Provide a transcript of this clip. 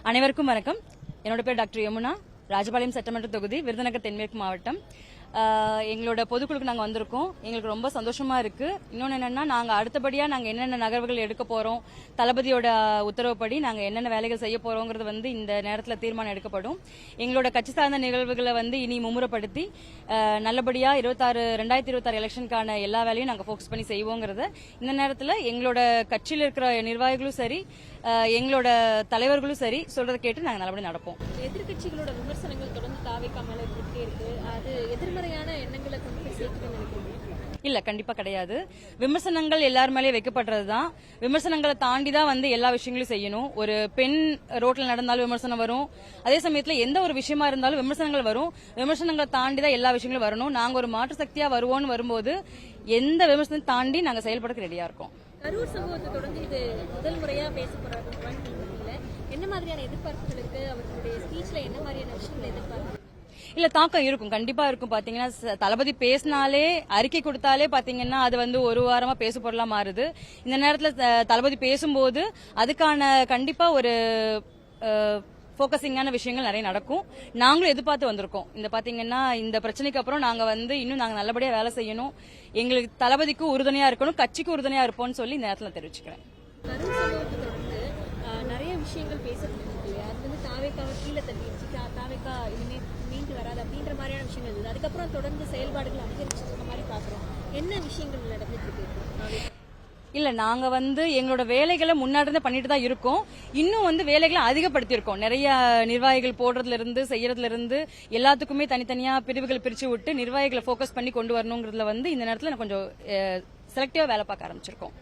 அனைவருக்கும் வணக்கம். என்னோட பேர் டாக்டர் யமுனா, ராஜபாளையம் சட்டமன்ற தொகுதி, விருதுநகர் தென்மேற்கு மாவட்டம். எங்களோட பொதுக்குழுக்கு நாங்கள் வந்திருக்கோம். எங்களுக்கு ரொம்ப சந்தோஷமா இருக்கு. இன்னொன்று என்னன்னா, நாங்கள் அடுத்தபடியாக நாங்கள் என்னென்ன நகர்வுகள் எடுக்க போறோம், தளபதியோட உத்தரவுப்படி நாங்கள் என்னென்ன வேலைகள் செய்ய போறோங்கிறது இந்த நேரத்தில் தீர்மானம் எடுக்கப்படும். எங்களோட கட்சி சார்ந்த நிகழ்வுகளை இனி மும்முரப்படுத்தி நல்லபடியாக 2026 எலெக்ஷனுக்கான எல்லா வேலையும் நாங்கள் ஃபோக்கஸ் பண்ணி செய்வோங்கிறத இந்த நேரத்தில் எங்களோட கட்சியில் இருக்கிற நிர்வாகிகளும் சரி, எங்களோட தலைவர்களும் சரி சொல்றதை கேட்டு நாங்கள் நல்லபடியாக நடப்போம். எதிர்கட்சிகளோட விமர்சனங்கள் தொடர்ந்து தாவேக்கா மேல இருந்துட்டே இருக்கு. அது எதிர்மறையான எண்ணங்களை கொண்டு போய் சேர்க்கணும்னு நினைக்கிறீங்க? இல்ல, கண்டிப்பா கிடையாது. விமர்சனங்கள் எல்லார் மேலேயே வைக்கப்படுறதுதான். விமர்சனங்களை தாண்டி தான் எல்லா விஷயங்களும் செய்யணும். ஒரு பெண் ரோட்ல நடந்தாலும் விமர்சனம் வரும். அதே சமயத்துல எந்த ஒரு விஷயமா இருந்தாலும் விமர்சனங்கள் வரும். விமர்சனங்களை தாண்டி தான் எல்லா விஷயங்களும் வரணும். நாங்க ஒரு மாற்று சக்தியா வருவோம்னு வரும்போது எந்த விமர்சனம் தாண்டி நாங்க செயல்படுறதுக்கு ரெடியா இருக்கோம். கரூர் சம்பவத்தை தொடர்ந்து இது முதல் முறையா பேச போறாங்க. என்ன மாதிரியான எதிர்பார்ப்புகள் இருக்கு? அவர்களுடைய ஸ்பீச்ல என்ன மாதிரியான விஷயங்களை எதிர்பார்ப்பு? இல்ல, தாக்கம் இருக்கும், கண்டிப்பா இருக்கும். பாத்தீங்கன்னா, தளபதி பேசினாலே, அறிக்கை கொடுத்தாலே பாத்தீங்கன்னா அது ஒரு வாரமா பேசு பொருளா மாறுது. இந்த நேரத்துல தளபதி பேசும்போது அதுக்கான கண்டிப்பா ஒரு போக்கசிங்கான விஷயங்கள் நிறைய நடக்கும். நாங்களும் எதிர்பார்த்து வந்திருக்கோம். பாத்தீங்கன்னா இந்த பிரச்சனைக்கு அப்புறம் நாங்க இன்னும் நாங்க நல்லபடியா வேலை செய்யணும், எங்களுக்கு தளபதிக்கு உறுதுணையா இருக்கணும், கட்சிக்கு உறுதுணையா இருப்போம்னு சொல்லி இந்த நேரத்தில் தெரிவிச்சுக்கிறேன். நிறைய விஷயங்கள் பேசப்படுது. அது தாவேக்காவை கீழே தள்ளிடுச்சு, தாவேக்கா இனிமே மீண்டு வராது அப்படின்ற மாதிரியான விஷயங்கள் இருக்குது. அதுக்கப்புறம் தொடர்ந்து செயல்பாடுகள் அதிகரிச்சிருக்க மாதிரி பாக்குறோம். என்ன விஷயங்கள் நடந்துட்டு இருக்கு? இல்ல, நாங்க எங்களோட வேலைகளை முன்னாடி பண்ணிட்டு தான் இருக்கோம். இன்னும் வேலைகளை அதிகப்படுத்தியிருக்கோம். நிறைய நிர்வாகிகள் போடுறதுல இருந்து செய்யறதுல இருந்து எல்லாத்துக்குமே தனித்தனியா பிரிவுகள் பிரிச்சு விட்டு நிர்வாகிகளை போக்கஸ் பண்ணி கொண்டு வரணுங்கிறதுல இந்த நேரத்தில் கொஞ்சம் செலக்டிவா வேலை பார்க்க ஆரம்பிச்சிருக்கோம்.